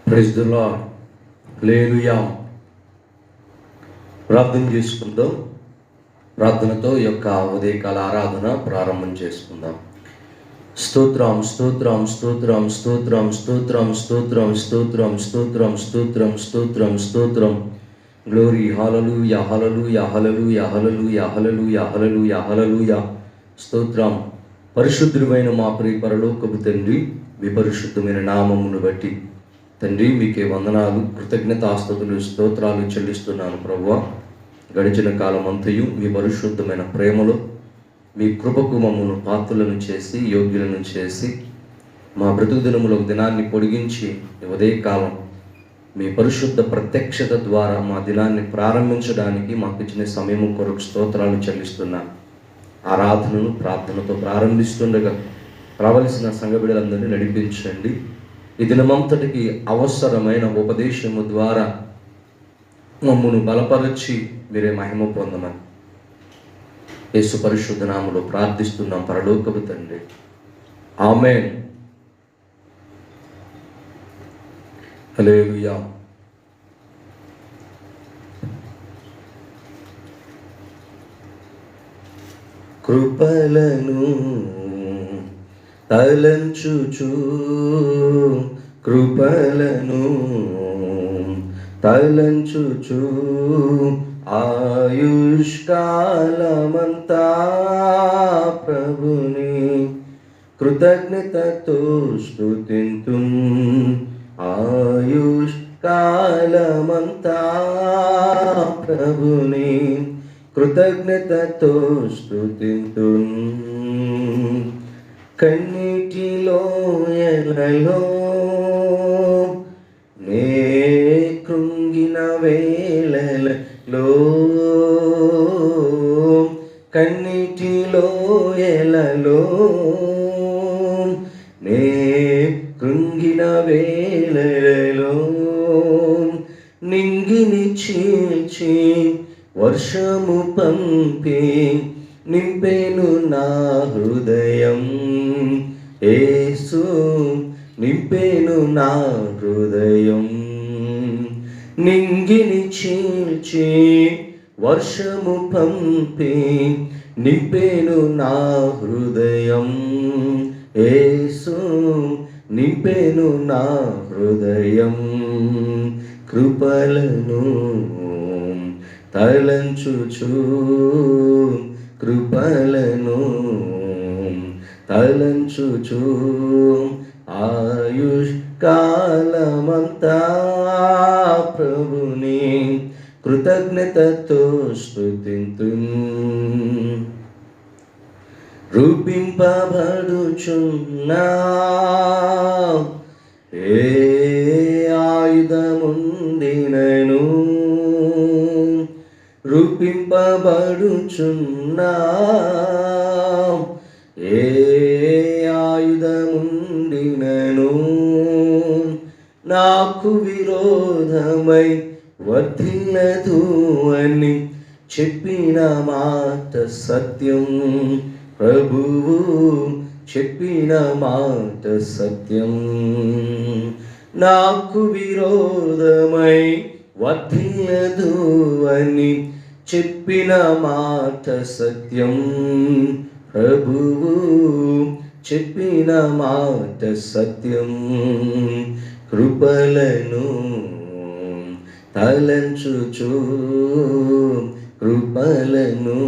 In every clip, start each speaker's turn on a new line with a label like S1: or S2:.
S1: Praise the lord. హల్లెలూయా. ప్రార్థన చేసుకుందాం. ప్రార్థనతో ఈ యొక్క ఉదయకాల ఆరాధన ప్రారంభం చేసుకుందాం. స్తోత్రం స్తోత్రం స్తోత్రం స్తోత్రం స్తోత్రం స్తోత్రం స్తోత్రం స్తోత్రం స్తోత్రం స్తోత్రం స్తోత్రం. గ్లోరీ. హల్లెలూయా హల్లెలూయా హల్లెలూయా హల్లెలూయా హల్లెలూయా హల్లెలూయా హల్లెలూయా. స్తోత్రం. పరిశుద్ధుడైన మా ప్రియ పరలోకపు తండ్రి, మీ పరిశుద్ధమైన నామమును బట్టి తండ్రి మీకే వందనాలు, కృతజ్ఞతాస్తుతులు, స్తోత్రాలు చెల్లిస్తున్నాను ప్రభువా. గడిచిన కాలం అంతయు మీ పరిశుద్ధమైన ప్రేమలో మీ కృపకు మమ్మల్ని పాత్రులను చేసి యోగ్యులను చేసి మా బ్రతుకు దినములో దినాన్ని పొడిగించి ఉదయకాలం మీ పరిశుద్ధ ప్రత్యక్షత ద్వారా మా దినాన్ని ప్రారంభించడానికి మాకు ఇచ్చిన సమయం కొరకు స్తోత్రాలు చెల్లిస్తున్నాను. ఆరాధనను ప్రార్థనతో ప్రారంభిస్తుండగా రావలసిన సంఘ బిడ్డలందరినీ నడిపించండి. ఈ దినమంతటికి అవసరమైన ఉపదేశము ద్వారా మమ్మను బలపరచి మీరే మహిమ పొందమని యేసు పరిశుద్ధ నామములో ప్రార్థిస్తున్నాం పరలోకపు తండ్రి. ఆమేన్. హల్లెలూయా. కృపలను తలంచుచు కృపలను తలంచుచు ఆయుష్కాలమంతా ప్రభుని కృతజ్ఞతతో స్తుతింతుం. ఆయుష్కాలమంతా ప్రభుని కృతజ్ఞతతో స్తుతింతుం. కన్నిటిలో ఎలలో నే కృంగిన వేళలలో కన్నిటిలో ఎలలో నే కృంగిన వేళలలో నింగిని చీల్చి వర్షము పంపి నింపెను నా హృదయం. యేసు నింపెను నా హృదయం. నింగిని చీల్చి వర్షము పంపి నింపెను నా హృదయం. యేసు నింపెను నా హృదయం. కృపలను తలంచుచు కృపలను తలంచుచు ఆయుష్కాలమంతా ప్రభుని కృతజ్ఞతతో స్తుతింతుం. రూపింపబడుచున్నా ఏ ఆయుధముండినను రూపింపబడుచున్నా ఏ ఆయుధముండినను నాకు విరోధమై వర్ధిల్లదు అని చెప్పిన మాట సత్యం. ప్రభువు చెప్పిన మాట సత్యం. నాకు విరోధమై వర్ధిల్లదు అని చెప్పిన మాట సత్యం. ప్రభువు చెప్పిన మాట సత్యం. కృపలను తలంచుచు కృపలను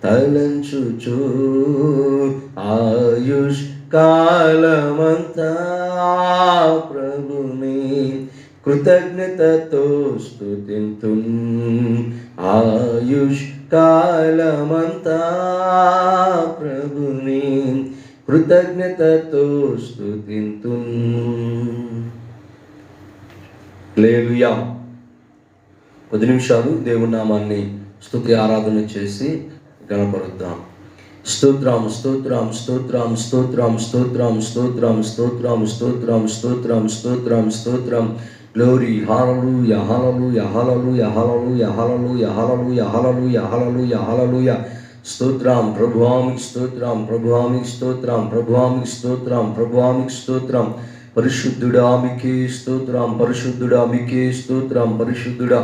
S1: తలంచుచు ఆయుష్కాలమంతా ప్రభుని కృతజ్ఞతతో స్తుతింతుం. ఆయుష్కాలమంతా ప్రభుని కృతజ్ఞతతో స్తుతింతుం. హల్లెలూయా. 10 నిమిషాలు దేవుని నామాన్ని స్తుతి ఆరాధన చేసి గణపరుద్దాం. స్తోత్రం స్తోత్రం స్తోత్రం స్తోత్రం స్తోత్రం స్తోత్రం స్తోత్రం స్తోత్రం స్తోత్రం స్తోత్రం స్తోత్రం. గ్లోరీ. హల్లెలూయా హల్లెలూయా హల్లెలూయా హల్లెలూయా హల్లెలూయా హల్లెలూయా హల్లెలూయా హల్లెలూయా హల్లెలూయా. స్తోత్రం ప్రభువామికి స్తోత్రం ప్రభువామికి స్తోత్రం ప్రభువామికి స్తోత్రం ప్రభువామికి స్తోత్రం. పరిశుద్ధుడా మీకే స్తోత్రం, పరిశుద్ధుడా మీకే స్తోత్రం, పరిశుద్ధుడా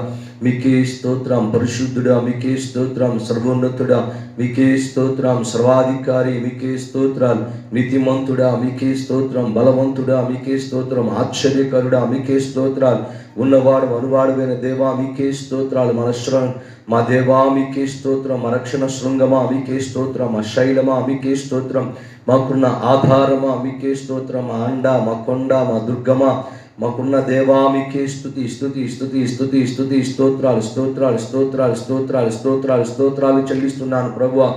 S1: మీకే స్తోత్రం, పరిశుద్ధుడా మీకే స్తోత్రం, సర్వోన్నతుడా మీకే స్తోత్రం, సర్వాధికారి మీకే స్తోత్రాలు, నీతిమంతుడా మీకే స్తోత్రం, బలవంతుడా మీకే స్తోత్రం, ఆశ్చర్యకరుడా మీకే స్తోత్రాలు, ఉన్నవాడు అనువాడువైన దేవా మీకే స్తోత్రాలు, మా దేవా మీకే స్తోత్రం, మా రక్షణ శృంగమా మీకే స్తోత్రం, మా శైలమా మీకే స్తోత్రం, మాకున్న ఆధారమా మీకే స్తోత్రం, మా అండ, మా కొండ, మా దుర్గమా, మాకున్న దేవా మీకే స్తుతి స్తుతి స్తుతి స్తుతి స్తుతి స్తోత్రాలు స్తోత్రాలు స్తోత్రాలు స్తోత్రాలు స్తోత్రాలు స్తోత్రాలు చెల్లిస్తున్నాను ప్రభువా.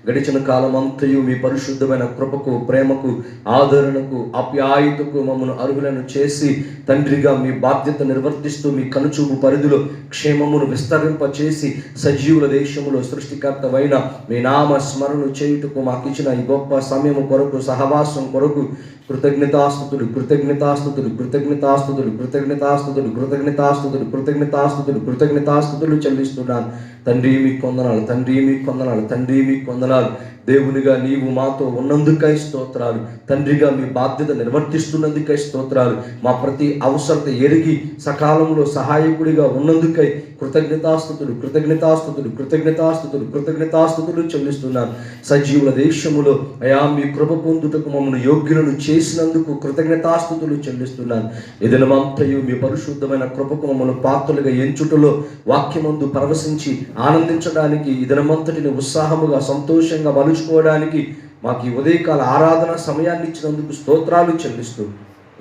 S1: గడిచిన కాలం అంతయు మీ పరిశుద్ధమైన కృపకు, ప్రేమకు, ఆదరణకు, ఆప్యాయతకు మమ్మను అర్హులను చేసి తండ్రిగా మీ బాధ్యత నిర్వర్తిస్తూ మీ కనుచూపు పరిధిలో క్షేమమును విస్తరింపచేసి సజీవుల దేశములో సృష్టికర్తవైన మీ నామ స్మరణ చేయుటకు మాకు ఇచ్చిన ఈ గొప్ప సమయము కొరకు, సహవాసం కొరకు కృతజ్ఞతాస్తుతుడు కృతజ్ఞతాస్తుతుడు కృతజ్ఞతాస్తుతుడు కృతజ్ఞతాస్తుతుడు కృతజ్ఞతాస్తుతుడు కృతజ్ఞతాస్తుతుడు కృతజ్ఞతాస్తుతులు చెల్లిస్తున్నాను. తండ్రి మీకు వందనాలు, తండ్రి మీకు వందనాలు, తండ్రి మీకు వందనాలు. దేవునిగా నీవు మాతో ఉన్నందుకై స్తోత్రాలు, తండ్రిగా మీ బాధ్యత నిర్వర్తిస్తున్నందుకై స్తోత్రాలు, మా ప్రతి అవసరత ఎరిగి సకాలంలో సహాయకుడిగా ఉన్నందుకై కృతజ్ఞతాస్తుతులు కృతజ్ఞతాస్తుతులు కృతజ్ఞతాస్తుతులు కృతజ్ఞతాస్తుతులు చెల్లిస్తున్నాను. సజీవుల దేశములో అయా మీ కృప పొందుటకు మమ్మల్ని యోగ్యులను చేసినందుకు కృతజ్ఞతాస్తుతులు చెల్లిస్తున్నాను. ఎదినమంతయు మీ పరిశుద్ధమైన కృపకు మమ్మల్ని పాత్రలుగా ఎంచుటలో వాక్యమందు పరవశించి ఆనందించడానికి, ఈ దినమంతటిని ఉత్సాహముగా సంతోషంగా మలుచుకోవడానికి మాకు ఈ ఉదయకాల ఆరాధన సమయాన్ని ఇచ్చినందుకు స్తోత్రాలు చెల్లిస్తూ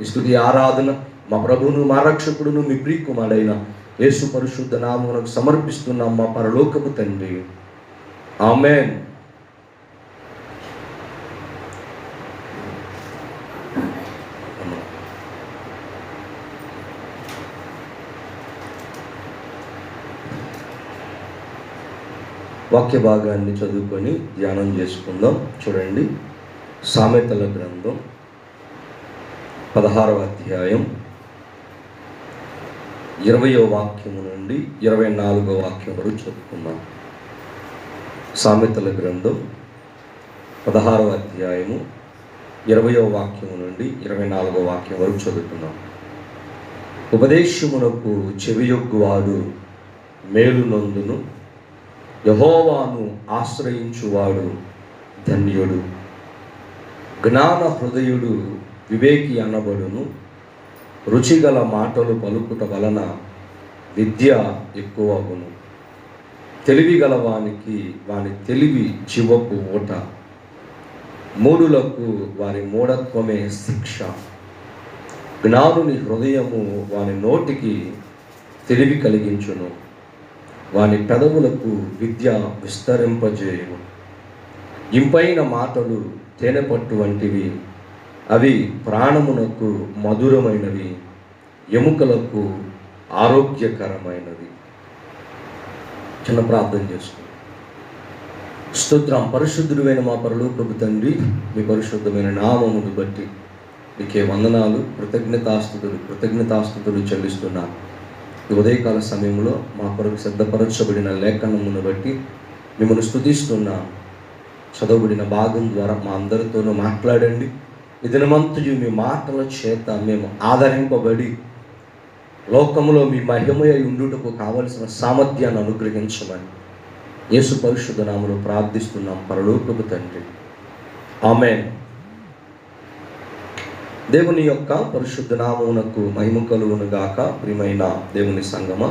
S1: ఈ స్తుతి ఆరాధన మా ప్రభువును, మా రక్షకుడును, మీ ప్రియకుమారుడైన యేసు పరిశుద్ధ నామమునకు సమర్పిస్తున్నాం మా పరలోకపు తండ్రి. ఆమేన్. వాక్య భాగాన్ని చదువుకొని ధ్యానం చేసుకుందాం. చూడండి, సామెతల గ్రంథం 16వ అధ్యాయం 20వ వాక్యం నుండి 24వ వాక్యం వరకు చదువుకుందాం. సామెతల గ్రంథం 16వ అధ్యాయము 20వ వాక్యం నుండి 24వ వాక్యం వరకు చదువుకుందాం. ఉపదేశమునకు చెవియొగ్గువాడు మేలు నందును, యెహోవాను ఆశ్రయించువాడు ధన్యుడు. జ్ఞాన హృదయుడు వివేకి అనబడును, రుచిగల మాటలు పలుకుట వలన విద్య ఎక్కువగును. తెలివి గలవానికి వాని తెలివి చివపు ఓట, మూఢులకు వారి మూఢత్వమే శిక్ష. జ్ఞానుని హృదయము వాని నోటికి తెలివి కలిగించును, వాని పెదవులకు విద్య విస్తరింపజేయును. ఇంపైన మాటలు తేనెపట్టు వంటివి, అవి ప్రాణమునకు మధురమైనవి, ఎముకలకు ఆరోగ్యకరమైనవి. చిన్న ప్రార్థన చేసుకుంటాం. స్తోత్రం. పరిశుద్ధుడైన మా పరలోకపు తండ్రి, మీ పరిశుద్ధమైన నామమును బట్టి మీకే వందనాలు, కృతజ్ఞతాస్తుతులు చెల్లిస్తున్నాను. ఈ ఉదయకాల సమయంలో మా కొరకు సిద్ధపరచబడిన లేఖనమును బట్టి మిమ్మల్ని స్తుతిస్తున్నాను. చదవబడిన భాగం ద్వారా మా అందరితోనూ మాట్లాడండి. ఈ దినమంతయు మీ మాటల చేత మేము ఆదరింపబడి లోకములో మీ మహిమయ ఉండుటకు కావలసిన సామర్థ్యాన్ని అనుగ్రహించమని యేసు పరిశుద్ధ నామములో ప్రార్థిస్తున్నాం పరలోకపు తండ్రి. ఆమేన్. దేవుని యొక్క పరిశుద్ధ నామమునకు మహిమ కలుగును గాక. ప్రియమైన దేవుని సంగమ,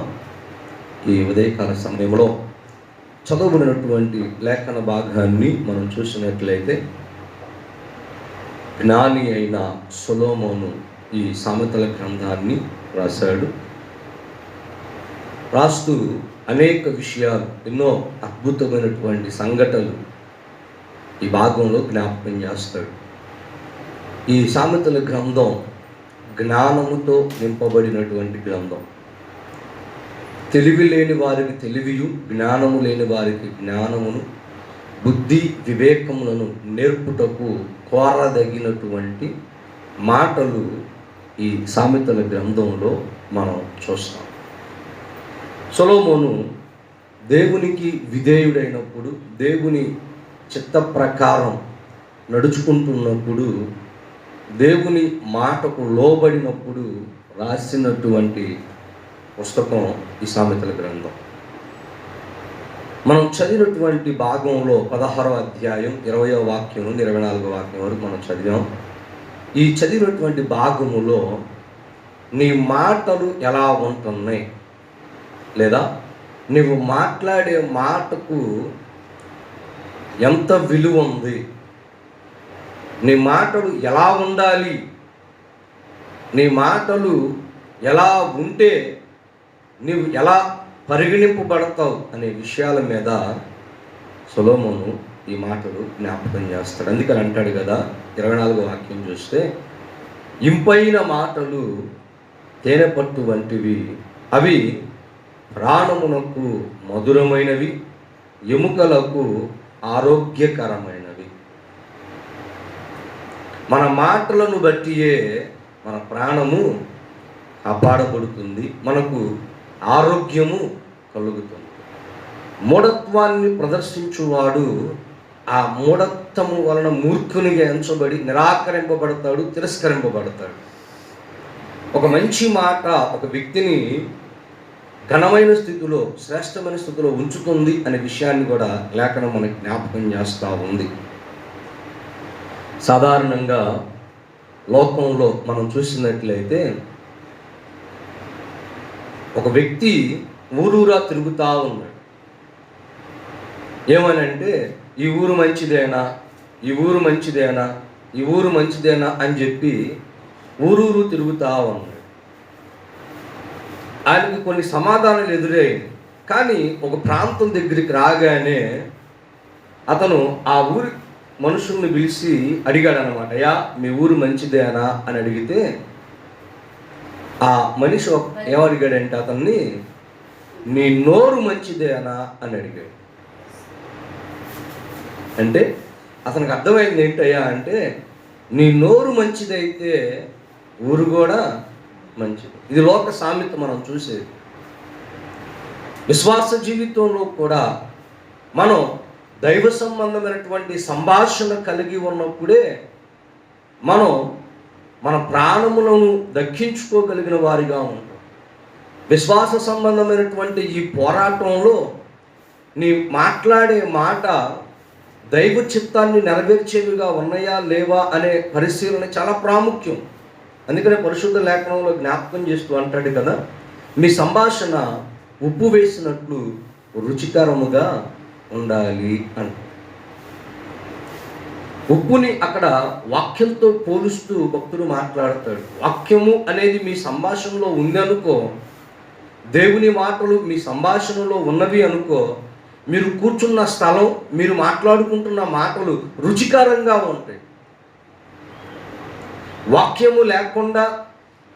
S1: ఈ ఉదయకాల సమయంలో చదవబడినటువంటి లేఖన భాగాన్ని మనం చూసినట్లయితే, జ్ఞాని అయిన సొలొమోను ఈ సామెతల గ్రంథాన్ని రాశాడు. రాస్తూ అనేక విషయాలు, ఎన్నో అద్భుతమైనటువంటి సంఘటనలు ఈ భాగంలో జ్ఞాపకం చేస్తాడు. ఈ సామెతల గ్రంథం జ్ఞానముతో నింపబడినటువంటి గ్రంథం. తెలివి లేని వారికి తెలివియు, జ్ఞానము లేని వారికి జ్ఞానమును, బుద్ధి వివేకములను నేర్పుటకు కోరదగినటువంటి మాటలు ఈ సామెతల గ్రంథంలో మనం చూస్తాం. సొలొమోను దేవునికి విధేయుడైనప్పుడు, దేవుని చిత్త ప్రకారం నడుచుకుంటున్నప్పుడు దేవుని మాటకు లోబడినప్పుడు రాసినటువంటి పుస్తకం ఈ సామెతల గ్రంథం. మనం చదివినటువంటి భాగంలో 16వ అధ్యాయం 20వ వాక్యం నుండి 24వ వాక్యం వరకు మనం చదివాం. ఈ చదివినటువంటి భాగములో నీ మాటలు ఎలా ఉంటున్నాయి, లేదా నువ్వు మాట్లాడే మాటకు ఎంత విలువ ఉంది, నీ మాటలు ఎలా ఉండాలి, నీ మాటలు ఎలా ఉంటే నీవు ఎలా పరిగణింపబడతావు అనే విషయాల మీద సొలొమోను ఈ మాటలు జ్ఞాపకం చేస్తాడు. అందుకని అంటాడు కదా, 24వ వాక్యం చూస్తే, ఇంపైన మాటలు తేనె పట్టు వంటివి, అవి ప్రాణమునకు మధురమైనవి, ఎముకలకు ఆరోగ్యకరమైనవి. మన మాటలను బట్టియే మన ప్రాణము కాపాడబడుతుంది, మనకు ఆరోగ్యము కలుగుతుంది. మూఢత్వాన్ని ప్రదర్శించువాడు ఆ మూఢత్వము వలన మూర్ఖునిగా ఎంచబడి నిరాకరింపబడతాడు, తిరస్కరింపబడతాడు. ఒక మంచి మాట ఒక వ్యక్తిని ఘనమైన స్థితిలో, శ్రేష్టమైన స్థితిలో ఉంచుతుంది అనే విషయాన్ని కూడా లేఖనం మనకి జ్ఞాపకం చేస్తూ ఉంది. సాధారణంగా లోకంలో మనం చూసినట్లయితే ఒక వ్యక్తి ఊరూరా తిరుగుతూ ఉన్నాడు. ఏమనంటే, ఈ ఊరు మంచిదేనా, ఈ ఊరు మంచిదేనా, ఈ ఊరు మంచిదేనా అని చెప్పి ఊరూరు తిరుగుతూ ఉన్నాడు. ఆయనకి కొన్ని సమాధానాలు ఎదురయ్యాయి. కానీ ఒక ప్రాంతం దగ్గరికి రాగానే అతను ఆ ఊరి మనుషుల్ని పిలిచి అడిగాడు అనమాట, అయ్యా మీ ఊరు మంచిదేనా అని అడిగితే ఆ మనిషి ఏమడిగాడంటే అతన్ని, నీ నోరు మంచిదేనా అని అడిగాడు. అంటే అతనికి అర్థమైంది ఏంటయ్యా అంటే, నీ నోరు మంచిదైతే ఊరు కూడా మంచిది. ఇది లోక సామెత మనం చూసేది. విశ్వాస జీవితంలో కూడా మనం దైవ సంబంధమైనటువంటి సంభాషణ కలిగి ఉన్నప్పుడే మనం మన ప్రాణములను దక్కించుకోగలిగిన వారిగా ఉంటాం. విశ్వాస సంబంధమైనటువంటి ఈ పోరాటంలో నీ మాట్లాడే మాట దైవ చిత్తాన్ని నెరవేర్చేవిగా ఉన్నాయా లేవా అనే పరిశీలన చాలా ప్రాముఖ్యం. అందుకనే పరిశుద్ధ లేఖనంలో జ్ఞాపకం చేస్తూ అంటాడు కదా, మీ సంభాషణ ఉప్పు వేసినట్లు రుచికరముగా ఉండాలి అంట. ఉప్పుని అక్కడ వాక్యంతో పోలుస్తూ భక్తుడు మాట్లాడతాడు. వాక్యము అనేది మీ సంభాషణలో ఉందనుకో, దేవుని మాటలు మీ సంభాషణలో ఉన్నవి అనుకో, మీరు కూర్చున్న స్థలం, మీరు మాట్లాడుకుంటున్న మాటలు రుచికరంగా ఉంటాయి. వాక్యము లేకుండా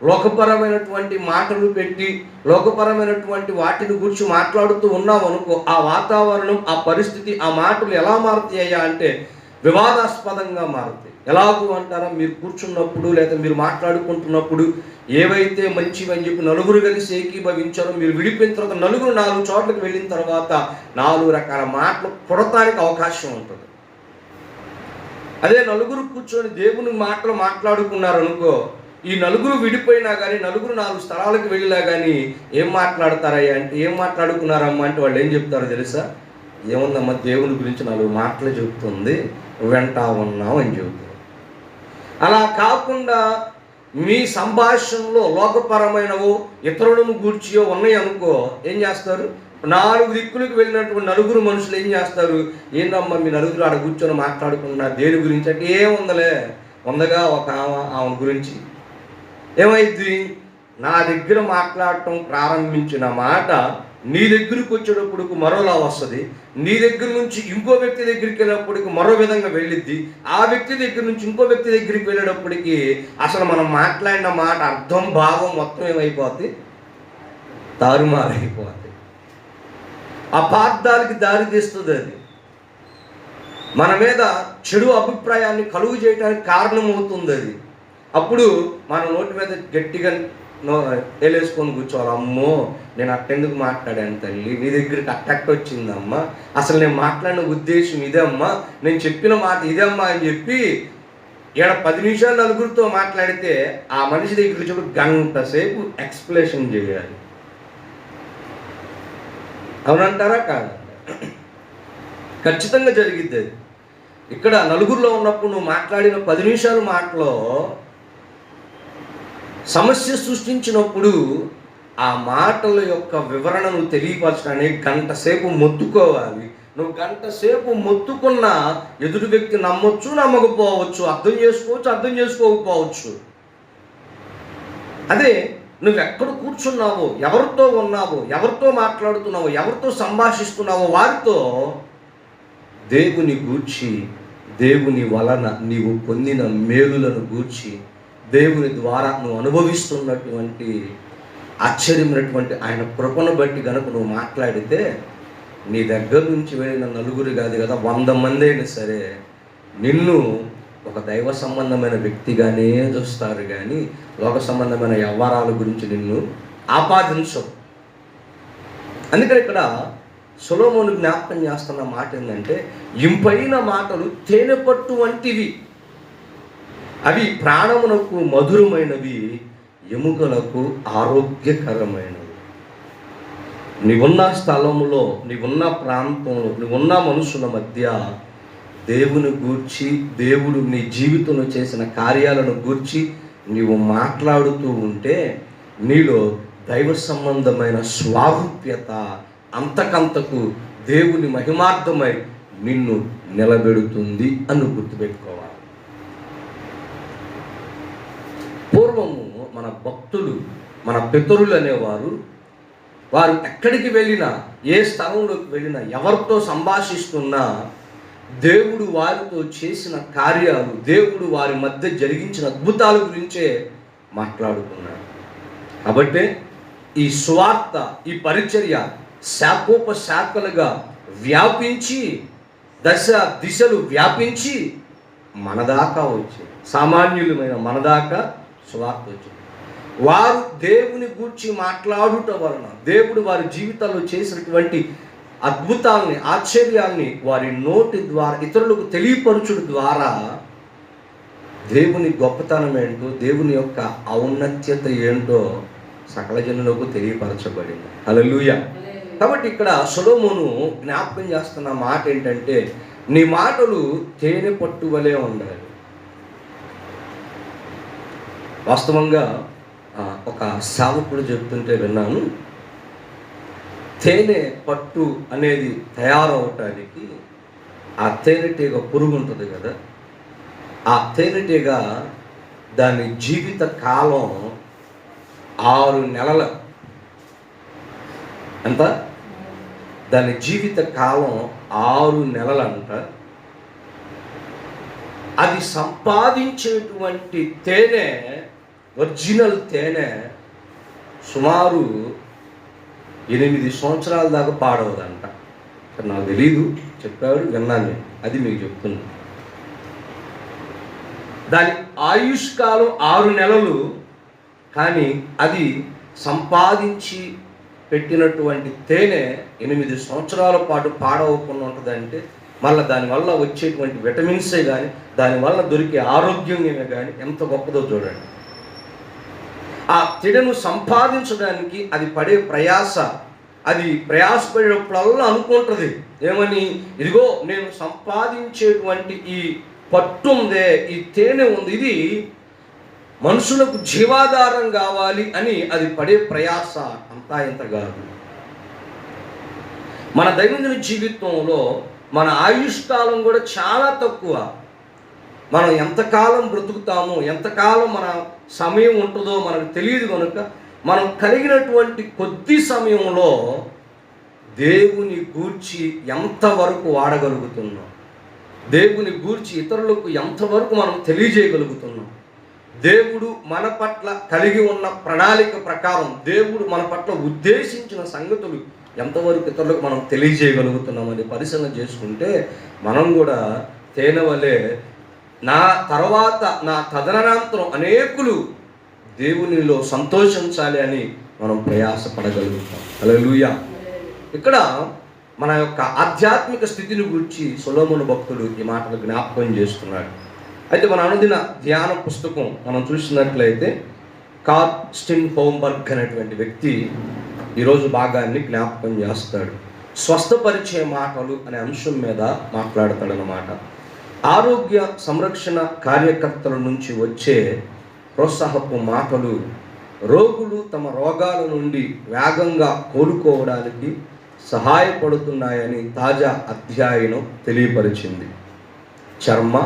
S1: లోకపరమైనటువంటి మాటలు పెట్టి లోకపరమైనటువంటి వాటిని గురించి మాట్లాడుతూ ఉన్నాం అనుకో, ఆ వాతావరణం, ఆ పరిస్థితి, ఆ మాటలు ఎలా మారుతాయా అంటే వివాదాస్పదంగా మారుతాయి. ఎలాగూ అంటారా, మీరు కూర్చున్నప్పుడు లేదా మీరు మాట్లాడుకుంటున్నప్పుడు ఏవైతే మంచివి అని చెప్పి నలుగురు కలిసి ఏకీభవించారో, మీరు విడిపోయిన తర్వాత నలుగురు 4 చోట్లకు వెళ్ళిన తర్వాత 4 రకాల మాటలు పుడతానికి అవకాశం ఉంటుంది. అదే నలుగురు కూర్చొని దేవుని మాటలు మాట్లాడుకున్నారనుకో, ఈ నలుగురు విడిపోయినా కానీ, నలుగురు 4 స్థలాలకు వెళ్ళినా కానీ ఏం మాట్లాడతారయ్యా అంటే, ఏం మాట్లాడుకున్నారమ్మా అంటే వాళ్ళు ఏం చెప్తారో తెలుసా, ఏముందమ్మా దేవుని గురించి 4 మాటలు చెబుతుంది, వెంటా ఉన్నావు అని చెబుతారు. అలా కాకుండా మీ సంభాషణలో లోకపరమైనవో ఇతరులను గూర్చియో ఉన్నాయి అనుకో, ఏం చేస్తారు, 4 దిక్కులకు వెళ్ళినటువంటి నలుగురు మనుషులు ఏం చేస్తారు, ఏంటమ్మా మీ నలుగురు ఆడ కూర్చొని మాట్లాడుకున్నారు దేని గురించి అంటే, ఏముందలే ఉందగా ఒక ఆమె గురించి. ఏమైంది, నా దగ్గర మాట్లాడటం ప్రారంభించిన మాట నీ దగ్గరికి వచ్చేటప్పటికి మరోలా వస్తుంది, నీ దగ్గర నుంచి ఇంకో వ్యక్తి దగ్గరికి వెళ్ళేటప్పటికి మరో విధంగా వెళ్ళిద్ది, ఆ వ్యక్తి దగ్గర నుంచి ఇంకో వ్యక్తి దగ్గరికి వెళ్ళేటప్పటికి అసలు మనం మాట్లాడిన మాట అర్థం భావం మొత్తం ఏమైపోద్ది, తారుమారైపోద్ది, అపార్థాలకి దారి తీస్తుంది. అది మన మీద చెడు అభిప్రాయాన్ని కలుగు చేయడానికి కారణమవుతుంది. అది అప్పుడు మన నోటి మీద గట్టిగా వేలేసుకొని కూర్చోవాలి, అమ్మో నేను అట్టెందుకు మాట్లాడాను తల్లి, నీ దగ్గరికి అట్టట్టు వచ్చిందమ్మా, అసలు నేను మాట్లాడిన ఉద్దేశం ఇదే అమ్మా, నేను చెప్పిన మాట ఇదే అమ్మా అని చెప్పి ఈడ 10 నిమిషాలు నలుగురితో మాట్లాడితే ఆ మనిషి దగ్గరికి చూడు గంట సేపు ఎక్స్ప్లెనేషన్ చేయాలి. అవునంటారా? కాదు, ఖచ్చితంగా జరిగిద్ది అది. ఇక్కడ నలుగురిలో ఉన్నప్పుడు నువ్వు మాట్లాడిన 10 నిమిషాల మాటలో సమస్య సృష్టించినప్పుడు ఆ మాటల యొక్క వివరణను తెలియపరచడానికి గంట సేపు మొత్తుకోవాలి. నువ్వు గంట సేపు మొత్తుకున్నా ఎదుటి వ్యక్తి నమ్మొచ్చు, నమ్మకపోవచ్చు, అర్థం చేసుకోవచ్చు, అర్థం చేసుకోకపోవచ్చు. అదే నువ్వు ఎక్కడ కూర్చున్నావో, ఎవరితో ఉన్నావో, ఎవరితో మాట్లాడుతున్నావో, ఎవరితో సంభాషిస్తున్నావో వారితో దేవుని గూర్చి, దేవుని వలన నీవు పొందిన మేలులను గూర్చి, దేవుని ద్వారా నువ్వు అనుభవిస్తున్నటువంటి ఆశ్చర్యమైనటువంటి ఆయన కృపను బట్టి కనుక నువ్వు మాట్లాడితే నీ దగ్గర నుంచి వెళ్ళిన నలుగురు కాదు కదా, 100 మంది అయినా సరే నిన్ను ఒక దైవ సంబంధమైన వ్యక్తిగానే చూస్తారు, కానీ లోక సంబంధమైన వ్యవహారాల గురించి నిన్ను ఆపాదించవు. అందుకని ఇక్కడ సొలొమోను జ్ఞాపకం చేస్తున్న మాట ఏంటంటే, ఇంపైన మాటలు తేనె పట్టు వంటివి, అవి ప్రాణమునకు మధురమైనవి, ఎముకలకు ఆరోగ్యకరమైనవి. నీవున్న స్థలంలో, నీవున్న ప్రాంతంలో, నీవున్న మనుషుల మధ్య దేవుని గూర్చి, దేవుడు నీ జీవితంలో చేసిన కార్యాలను గూర్చి నీవు మాట్లాడుతూ ఉంటే నీలో దైవ సంబంధమైన స్వారూప్యత అంతకంతకు దేవుని మహిమార్థమై నిన్ను నిలబెడుతుంది అని గుర్తుపెట్టుకోవాలి. పూర్వము మన భక్తులు, మన పితరులు అనేవారు, వారు ఎక్కడికి వెళ్ళినా, ఏ స్థలంలోకి వెళ్ళినా, ఎవరితో సంభాషిస్తున్నా దేవుడు వారితో చేసిన కార్యాలు, దేవుడు వారి మధ్య జరిగించిన అద్భుతాల గురించే మాట్లాడుతున్నారు. కాబట్టి ఈ సువార్త, ఈ పరిచర్య శాఖోపశాఖలుగా వ్యాపించి, దశ దిశలు వ్యాపించి మనదాకా వచ్చింది. సామాన్యులమైన మనదాకా సువార్త వచ్చింది. వారు దేవుని గూర్చి మాట్లాడుట వలన, దేవుడు వారి జీవితాల్లో చేసినటువంటి అద్భుతాలని, ఆశ్చర్యాల్ని వారి నోటి ద్వారా ఇతరులకు తెలియపరచుడు ద్వారా దేవుని గొప్పతనం ఏంటో, దేవుని యొక్క ఔన్నత్యత ఏంటో సకల జనులకు తెలియపరచబడింది. హల్లెలూయా. కాబట్టి ఇక్కడ సొలొమోను జ్ఞాపకం చేస్తున్న మాట ఏంటంటే, నీ మాటలు తేనె పట్టు వలె ఉండాలి. వాస్తవంగా ఒక సేవకుడు చెప్తుంటే విన్నాను, తేనె పట్టు అనేది తయారవటానికి ఆ తేనెటీగ పురుగు ఉంటుంది కదా, ఆ తేనెటీగ దాని జీవిత కాలం 6 నెలలు. ఎంత? దాని జీవిత కాలం 6 నెలలంట. అది సంపాదించేటువంటి తేనె, ఒరిజినల్ తేనె సుమారు 8 సంవత్సరాల దాకా పాడవదంట. నాకు తెలీదు, చెప్పాడు, విన్నాను, అది మీకు చెప్తున్నాను. దాని ఆయుష్కాలం 6 నెలలు, కానీ అది సంపాదించి పెట్టినటువంటి తేనె 8 సంవత్సరాల పాటు పాడవకుండా ఉంటుందంటే మళ్ళీ దానివల్ల వచ్చేటువంటి విటమిన్సే కానీ, దానివల్ల దొరికే ఆరోగ్యమే కానీ ఎంత గొప్పదో చూడండి. ఆ తేనెను సంపాదించడానికి అది పడే ప్రయాస, అది ప్రయాసపడేటప్పుడల్లా అనుకుంటుంది ఏమని, ఇదిగో నేను సంపాదించేటువంటి ఈ పట్టు ఉందే, ఈ తేనె ఉంది, ఇది మనుషులకు జీవాధారం కావాలి అని అది పడే ప్రయాస అంతా ఇంత కాదు. మన దైనందిన జీవితంలో మన ఆయుష్కాలం కూడా చాలా తక్కువ. మనం ఎంతకాలం బ్రతుకుతామో, ఎంతకాలం మన సమయం ఉంటుందో మనకు తెలియదు. కనుక మనం కలిగినటువంటి కొద్ది సమయంలో దేవుని గూర్చి ఎంతవరకు వాడగలుగుతున్నాం, దేవుని గూర్చి ఇతరులకు ఎంతవరకు మనం తెలియజేయగలుగుతున్నాం, దేవుడు మన పట్ల కలిగి ఉన్న ప్రణాళిక ప్రకారం దేవుడు మన పట్ల ఉద్దేశించిన సంగతులు ఎంతవరకు ఇతరులకు మనం తెలియజేయగలుగుతున్నామని పరిశీలన చేసుకుంటే మనం కూడా తేనె వలె నా తర్వాత, నా తదనంతరం అనేకులు దేవునిలో సంతోషించాలి అని మనం ప్రయాసపడగలుగుతాం. హల్లెలూయా. ఇక్కడ మన యొక్క ఆధ్యాత్మిక స్థితిని గురించి సొలొమోను భక్తుడు ఈ మాటలు జ్ఞాపకం చేస్తున్నాడు. అయితే మన అనుదిన ధ్యాన పుస్తకం మనం చూసినట్లయితే కార్ల్ స్టీన్బర్గ్ అనేటువంటి వ్యక్తి ఈరోజు భాగాన్ని జ్ఞాపకం చేస్తాడు. స్వస్థపరిచే మాటలు అనే అంశం మీద మాట్లాడతాడనమాట. ఆరోగ్య సంరక్షణ కార్యకర్తల నుంచి వచ్చే ప్రోత్సాహపు మాటలు రోగులు తమ రోగాల నుండి వేగంగా కోలుకోవడానికి సహాయపడుతున్నాయని తాజా అధ్యయనం తెలియపరిచింది. చర్మ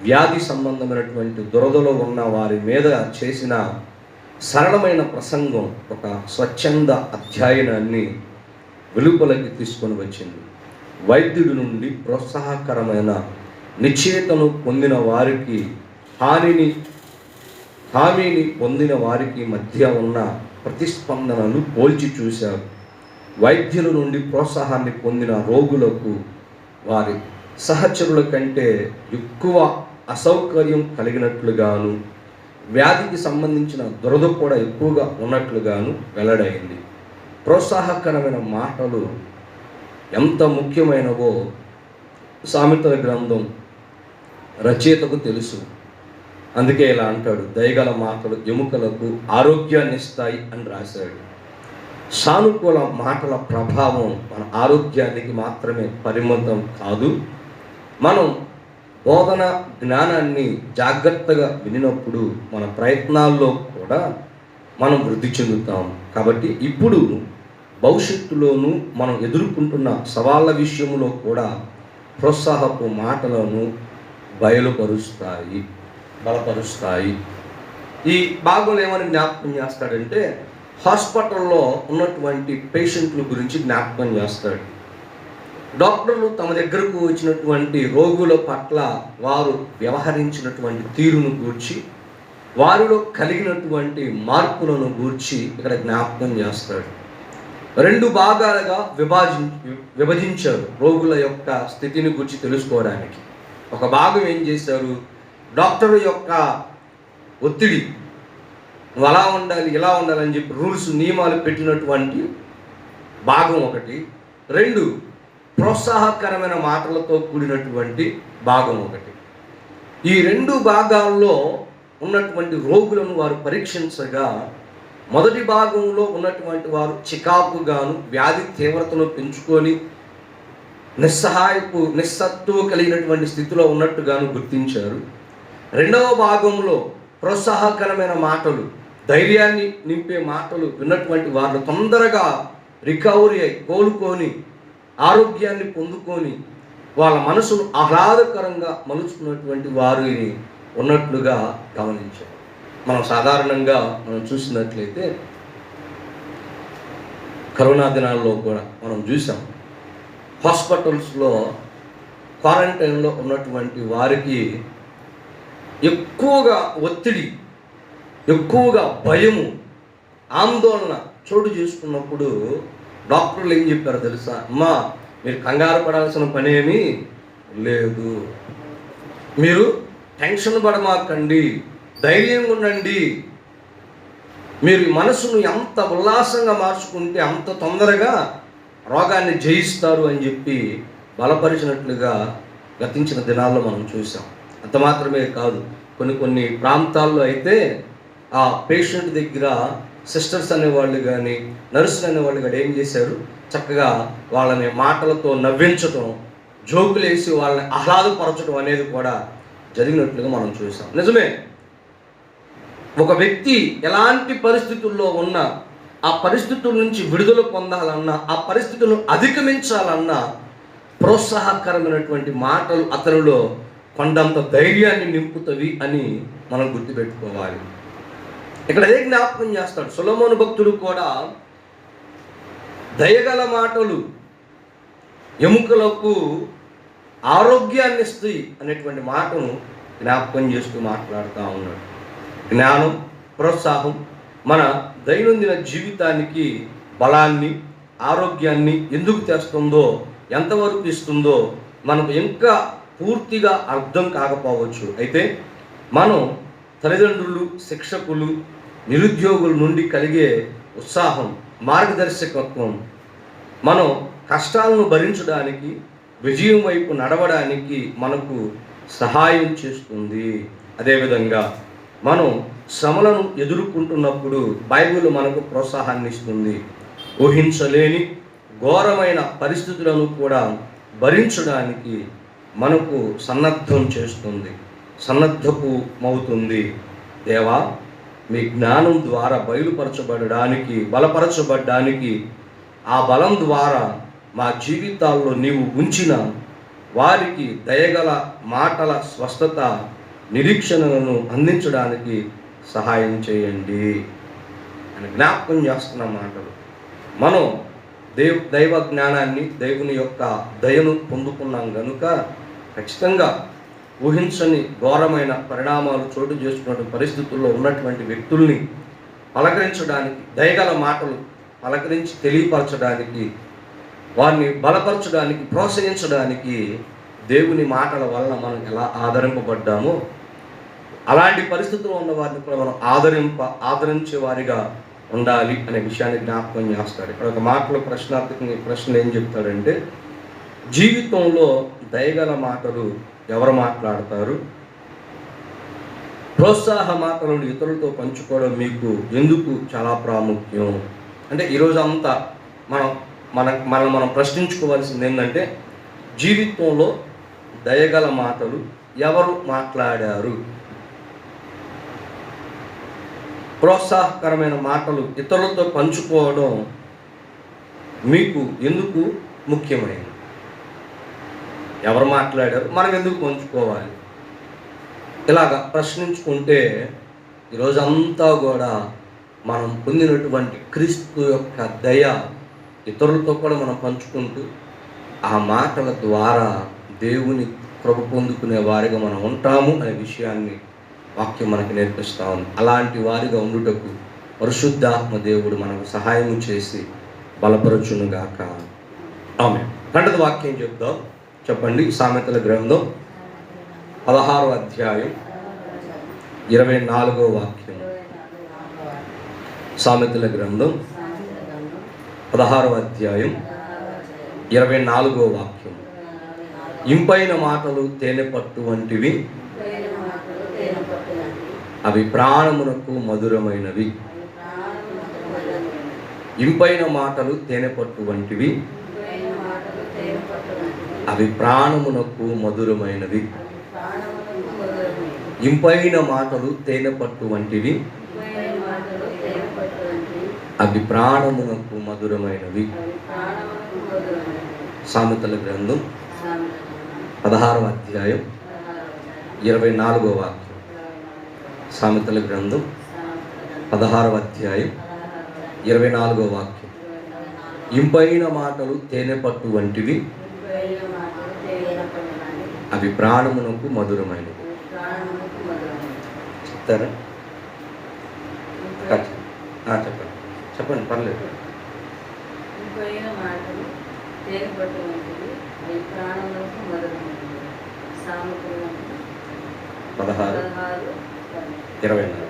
S1: వ్యాధి సంబంధమైనటువంటి దురదలో ఉన్న వారి మీద చేసిన సరళమైన ప్రసంగం ఒక స్వచ్ఛంద అధ్యయనాన్ని వెలుపలకి తీసుకొని వచ్చింది. వైద్యుడి నుండి ప్రోత్సాహకరమైన నిశ్చయితను పొందిన వారికి హామీని పొందిన వారికి మధ్య ఉన్న ప్రతిస్పందనలు పోల్చి చూశారు. వైద్యుల నుండి ప్రోత్సాహాన్ని పొందిన రోగులకు వారి సహచరుల కంటే ఎక్కువ అసౌకర్యం కలిగినట్లుగాను, వ్యాధికి సంబంధించిన దురద కూడా ఎక్కువగా ఉన్నట్లుగాను వెల్లడైంది. ప్రోత్సాహకరమైన మాటలు ఎంత ముఖ్యమైనవో సామెతల గ్రంథం రచయితకు తెలుసు. అందుకే ఇలా అంటాడు, దయగల మాటలు ఎముకలకు ఆరోగ్యాన్ని ఇస్తాయి అని రాశాడు. సానుకూల మాటల ప్రభావం మన ఆరోగ్యానికి మాత్రమే పరిమితం కాదు. మనం బోధన జ్ఞానాన్ని జాగ్రత్తగా వినినప్పుడు మన ప్రయత్నాల్లో కూడా మనం వృద్ధి చెందుతాం. కాబట్టి ఇప్పుడు భవిష్యత్తులోనూ మనం ఎదుర్కొంటున్న సవాళ్ళ విషయంలో కూడా ప్రోత్సాహపు మాటలను బలపరుస్తాయి. ఈ భాగంలో ఏమని జ్ఞాపకం చేస్తాడంటే, హాస్పిటల్లో ఉన్నటువంటి పేషెంట్ల గురించి జ్ఞాపకం చేస్తాడు. డాక్టర్లు తమ దగ్గరకు వచ్చినటువంటి రోగుల పట్ల వారు వ్యవహరించినటువంటి తీరును గూర్చి, వారిలో కలిగినటువంటి మార్పులను గూర్చి ఇక్కడ జ్ఞాపకం చేస్తాడు. 2 భాగాలుగా విభజించారు రోగుల యొక్క స్థితిని గురించి తెలుసుకోవడానికి. ఒక భాగం ఏం చేశారు, డాక్టర్ యొక్క ఒత్తిడి, నువ్వు అలా ఉండాలి ఇలా ఉండాలని చెప్పి రూల్స్ నియమాలు పెట్టినటువంటి భాగం ఒకటి. 2 ప్రోత్సాహకరమైన మాటలతో కూడినటువంటి భాగం ఒకటి. ఈ 2 భాగాల్లో ఉన్నటువంటి రోగులను వారు పరీక్షించగా, మొదటి భాగంలో ఉన్నటువంటి వారు చికాకుగాను, వ్యాధి తీవ్రతను పెంచుకొని నిస్సత్తువ కలిగినటువంటి స్థితిలో ఉన్నట్టుగాను గుర్తించారు. 2వ భాగంలో ప్రోత్సాహకరమైన మాటలు, ధైర్యాన్ని నింపే మాటలు విన్నటువంటి వారు తొందరగా రికవరీ అయి కోలుకొని ఆరోగ్యాన్ని పొందుకొని వాళ్ళ మనసును ఆహ్లాదకరంగా మలుచుకున్నటువంటి వారిని ఉన్నట్లుగా గమనించారు. మనం సాధారణంగా చూసినట్లయితే కరోనా దినాల్లో కూడా మనం చూసాం, హాస్పిటల్స్లో క్వారంటైన్లో ఉన్నటువంటి వారికి ఎక్కువగా ఒత్తిడి, ఎక్కువగా భయము, ఆందోళన చోటు చేసుకున్నప్పుడు డాక్టర్లు ఏం చెప్పారో తెలుసా? అమ్మా, మీరు కంగారు పడాల్సిన పనేమీ లేదు, మీరు టెన్షన్ పడమాకండి, ధైర్యంగా ఉండండి, మీరు మనసును ఎంత ఉల్లాసంగా మార్చుకుంటే అంత తొందరగా రోగాన్ని జయిస్తారు అని చెప్పి బలపరిచినట్లుగా గతించిన దినాల్లో మనం చూసాం. అంత మాత్రమే కాదు, కొన్ని ప్రాంతాల్లో అయితే ఆ పేషెంట్ దగ్గర సిస్టర్స్ అనేవాళ్ళు కానీ నర్సులు అనేవాళ్ళు కానీ ఏం చేశారు, చక్కగా వాళ్ళని మాటలతో నవ్వించటం, జోకులేసి వాళ్ళని ఆహ్లాదపరచడం అనేది కూడా జరిగినట్లుగా మనం చూసాం. నిజమే, ఒక వ్యక్తి ఎలాంటి పరిస్థితుల్లో ఉన్నా ఆ పరిస్థితుల నుంచి విడుదల పొందాలన్నా, ఆ పరిస్థితులను అధిగమించాలన్నా ప్రోత్సాహకరమైనటువంటి మాటలు అతనిలో కొండంత ధైర్యాన్ని నింపుతవి అని మనం గుర్తుపెట్టుకోవాలి. ఇక్కడ అదే జ్ఞాపకం చేస్తాడు సొలొమోను భక్తుడు కూడా, దయగల మాటలు ఎముకలకు ఆరోగ్యాన్ని ఇస్తాయి అనేటువంటి మాటను జ్ఞాపకం చేస్తూ మాట్లాడుతూ ఉన్నాడు. జ్ఞానం, ప్రోత్సాహం మన దైనందిన జీవితానికి బలాన్ని, ఆరోగ్యాన్ని ఎందుకు తెస్తుందో, ఎంతవరకు ఇస్తుందో మనకు ఇంకా పూర్తిగా అర్థం కాకపోవచ్చు. అయితే మనం తల్లిదండ్రులు, శిక్షకులు, నిరుద్యోగుల నుండి కలిగే ఉత్సాహం, మార్గదర్శకత్వం మనం కష్టాలను భరించడానికి, విజయం వైపు నడవడానికి మనకు సహాయం చేస్తుంది. అదేవిధంగా మనం శ్రమలను ఎదుర్కొంటున్నప్పుడు బైబిల్ మనకు ప్రోత్సాహాన్ని ఇస్తుంది. ఊహించలేని ఘోరమైన పరిస్థితులను కూడా భరించడానికి మనకు సన్నద్ధం చేస్తుంది, సన్నద్ధమవుతుంది. దేవా, మీ జ్ఞానం ద్వారా బయలుపరచబడడానికి, బలపరచబడడానికి, ఆ బలం ద్వారా మా జీవితాల్లో నీవు ఉంచిన వారికి దయగల మాటల స్వస్థత, నిరీక్షణలను అందించడానికి సహాయం చేయండి అని జ్ఞాపకం చేస్తున్న మాటలు. మనం దైవ జ్ఞానాన్ని, దేవుని యొక్క దయను పొందుకున్నాం కనుక ఖచ్చితంగా ఊహించని ఘోరమైన పరిణామాలు చోటు చేసుకున్నటువంటి పరిస్థితుల్లో ఉన్నటువంటి వ్యక్తుల్ని పలకరించడానికి, దయగల మాటలు పలకరించి తెలియపరచడానికి, వారిని బలపరచడానికి, ప్రోత్సహించడానికి దేవుని మాటల వలన మనం ఎలా ఆదరింపబడ్డామో అలాంటి పరిస్థితుల్లో ఉన్న వారిని కూడా మనం ఆదరించే వారిగా ఉండాలి అనే విషయాన్ని జ్ఞాపకం చేస్తాడు. ఇక్కడ ఒక మాటలో ప్రశ్నలు ఏం చెప్తాడంటే, జీవితంలో దయగల మాటలు ఎవరు మాట్లాడతారు? ప్రోత్సాహ మాటలను ఇతరులతో పంచుకోవడం మీకు ఎందుకు చాలా ప్రాముఖ్యం? అంటే ఈరోజు అంతా మనం ప్రశ్నించుకోవాల్సింది ఏంటంటే, జీవితంలో దయగల మాటలు ఎవరు మాట్లాడారు? ప్రోత్సాహకరమైన మాటలు ఇతరులతో పంచుకోవడం మీకు ఎందుకు ముఖ్యమైనది? ఎవరు మాట్లాడారు, మనం ఎందుకు పంచుకోవాలి? ఇలాగా ప్రశ్నించుకుంటే ఈరోజంతా కూడా మనం పొందినటువంటి క్రీస్తు యొక్క దయ ఇతరులతో కూడా మనం పంచుకుంటూ ఆ మాటల ద్వారా దేవుని కృప పొందుకునే వారిగా మనం ఉంటాము అనే విషయాన్ని వాక్యం మనకు నేర్పిస్తూ ఉంది. అలాంటి వారిగా ఉండుటకు పరిశుద్ధాత్మ దేవుడు మనకు సహాయం చేసి బలపరచునుగాక. ఆమేన్. రెండవ వాక్యం చెప్దాం, చెప్పండి. సామెతల గ్రంథం 16వ అధ్యాయం 24వ వాక్యం. సామెతల గ్రంథం 16వ అధ్యాయం 24వ వాక్యం. ఇంపైన మాటలు తేనె పట్టు వంటివి, అవి ప్రాణమునకు మధురమైనవి. ఇంపైన మాటలు తేనె పట్టు వంటివి, అవి ప్రాణమునకు మధురమైనవి. ఇంపైన మాటలు తేనె పట్టు వంటివి, అవి ప్రాణమునకు మధురమైనవి. సామెతల గ్రంథం 16వ అధ్యాయం 24వ వాక్యం. సామెతల గ్రంథం 16వ అధ్యాయం 24వ వాక్యం. ఇంపైన మాటలు తేనె పట్టు వంటివి, అవి ప్రాణమునకు మధురమైనవి. చెప్తారా? చెప్పండి, చెప్పండి, పర్లేదు.
S2: ఇంపైన మాటలు తేనె పట్టు వంటివి, అవి ప్రాణమునకు మధురమైనవి. సామెతల గ్రంథం
S1: 16:24.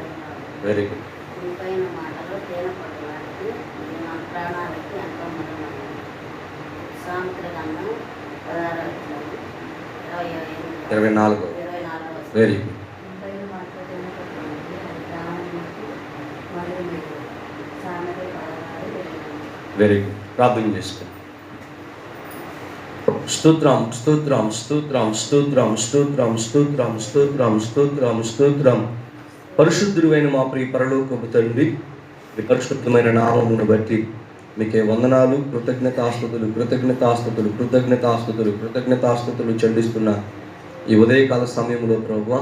S1: Very good.
S2: ఇంపైన మాటలు తేనె పట్టు వంటివి, మన ప్రాణాలకి ఎంతో మధురమైనవి. సామెతల గ్రంథం
S1: 24. Very good.
S2: ఇంపైన మాటలు తేనె పట్టు వంటివి, అవి ప్రాణమునకు మధురమైనవి. సామెతల 16.
S1: Very good. ప్రార్థన చేసుకోండి. స్తోత్రం, స్తోత్రం, స్తోత్రం, స్తోత్రం, స్తోత్రం, స్తోత్రం, స్తోత్రం, స్తోత్రం, స్తోత్రం. పరిశుద్ధుడైన మా ప్రియ పరలోకపు తండ్రి, మీ పరిశుద్ధమైన నామమును బట్టి మీకే వందనాలు, కృతజ్ఞతాస్తుతులు, కృతజ్ఞతాస్తుతులు, కృతజ్ఞతాస్తుతులు, కృతజ్ఞతాస్తుతులు చెల్లిస్తున్న ఈ ఉదయకాల సమయంలో ప్రభువా,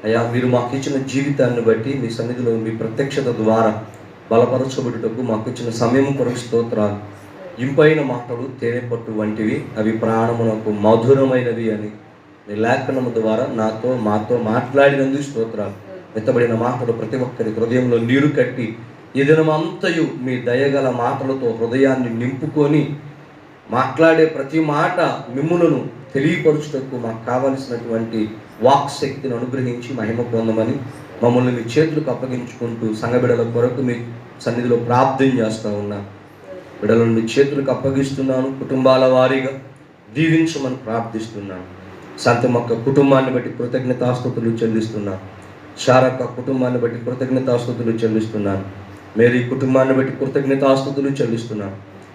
S1: అయ్యా, మీరు మాకు ఇచ్చిన జీవితాన్ని బట్టి మీ సన్నిధిలో మీ ప్రత్యక్షత ద్వారా బలపరచబడుటకు మాకు ఇచ్చిన సమయం కొరకు స్తోత్రాలు. ఇంపైన మాటలు తేనె పట్టు వంటివి, అవి ప్రాణమునకు మధురమైనవి అని మీ లేఖనము ద్వారా మాతో మాట్లాడినందుకు స్తోత్రాలు. ఎత్తబడిన మాటలు ప్రతి ఒక్కరి హృదయంలో నీరు కట్టి ఈ దినమంతయు మీ దయగల మాటలతో హృదయాన్ని నింపుకొని మాట్లాడే ప్రతి మాట మిమ్ములను తెలియపరుచుటకు మాకు కావలసినటువంటి వాక్ శక్తిని అనుగ్రహించి మహిమ పొందమని మమ్మల్ని మీ చేతులకు అప్పగించుకుంటూ సంఘబిడల కొరకు మీ సన్నిధిలో ప్రార్థన చేస్తూ ఉన్నాను. బిడలను మీ చేతులకు అప్పగిస్తున్నాను. కుటుంబాల వారీగా దీవించమని ప్రార్థిస్తున్నాను. శాంతమక్క కుటుంబాన్ని బట్టి కృతజ్ఞతాస్తుతులు చెల్లిస్తున్నాను. శారక్క కుటుంబాన్ని బట్టి కృతజ్ఞతాస్తుతులు చెల్లిస్తున్నాను. మేరీ కుటుంబాన్ని బట్టి కృతజ్ఞతాస్తుతులు చెల్లిస్తున్నాను.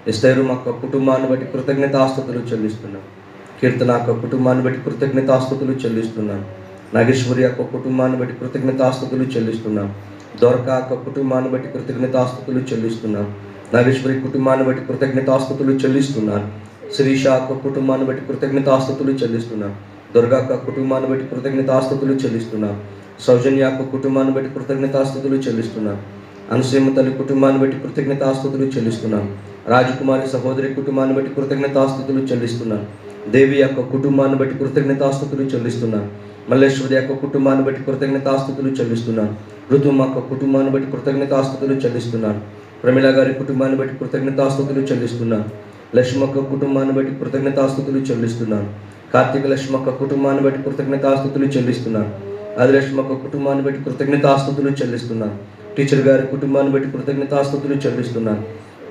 S1: ఎస్తేరు అక్క కుటుంబాన్ని బట్టి కృతజ్ఞతాస్తుతులు చెల్లిస్తున్నాను. కీర్తన అక్క కుటుంబాన్ని బట్టి కృతజ్ఞతాస్తుతులు చెల్లిస్తున్నాను. నాగేశ్వరి అక్క కుటుంబాన్ని బట్టి కృతజ్ఞతాస్తుతులు చెల్లిస్తున్నాను. దొరక అక్క కుటుంబాన్ని బట్టి కృతజ్ఞతాస్తుతులు చెల్లిస్తున్నాను. నాగేశ్వరి కుటుంబాన్ని బట్టి కృతజ్ఞతాస్తుతులు చెల్లిస్తున్నాను. శిరీష అక్క కుటుంబాన్ని బట్టి కృతజ్ఞతాస్తుతులు చెల్లిస్తున్నాను. దుర్గా అక్క కుటుంబాన్ని బట్టి కృతజ్ఞతాస్తుతులు చెల్లిస్తున్నాను. సౌజన్య అక్క కుటుంబాన్ని బట్టి కృతజ్ఞతాస్తుతులు చెల్లిస్తున్నాను. అనసూయమ్మ తల్లి కుటుంబాన్ని బట్టి కృతజ్ఞతాస్తుతులు చెల్లిస్తున్నాను. రాజకుమారి సహోదరి కుటుంబాన్ని బట్టి కృతజ్ఞతాస్తుతులు చెల్లిస్తున్నాను. దేవి యొక్క కుటుంబాన్ని బట్టి కృతజ్ఞతాస్తుతులు చెల్లిస్తున్నాను. మల్లేశ్వరి యొక్క కుటుంబాన్ని బట్టి కృతజ్ఞతాస్తుతులు చెల్లిస్తున్నాను. ఋతుమ యొక్క కుటుంబాన్ని బట్టి కృతజ్ఞతాస్తుతులు చెల్లిస్తున్నాను. ప్రమిళ గారి కుటుంబాన్ని బట్టి కృతజ్ఞతాస్తుతులు చెల్లిస్తున్నాను. లక్ష్మక్క కుటుంబాన్ని బట్టి కృతజ్ఞతాస్తుతులు చెల్లిస్తున్నాను. కార్తీక లక్ష్మక్క కుటుంబాన్ని బట్టి కృతజ్ఞతాస్తుతులు చెల్లిస్తున్నాను. ఆదిలక్ష్మక్క కుటుంబాన్ని బట్టి కృతజ్ఞతాస్తుతులు చెల్లిస్తున్నాను. టీచర్ గారి కుటుంబాన్ని బట్టి కృతజ్ఞతాస్తుతులు చెల్లిస్తున్నాను.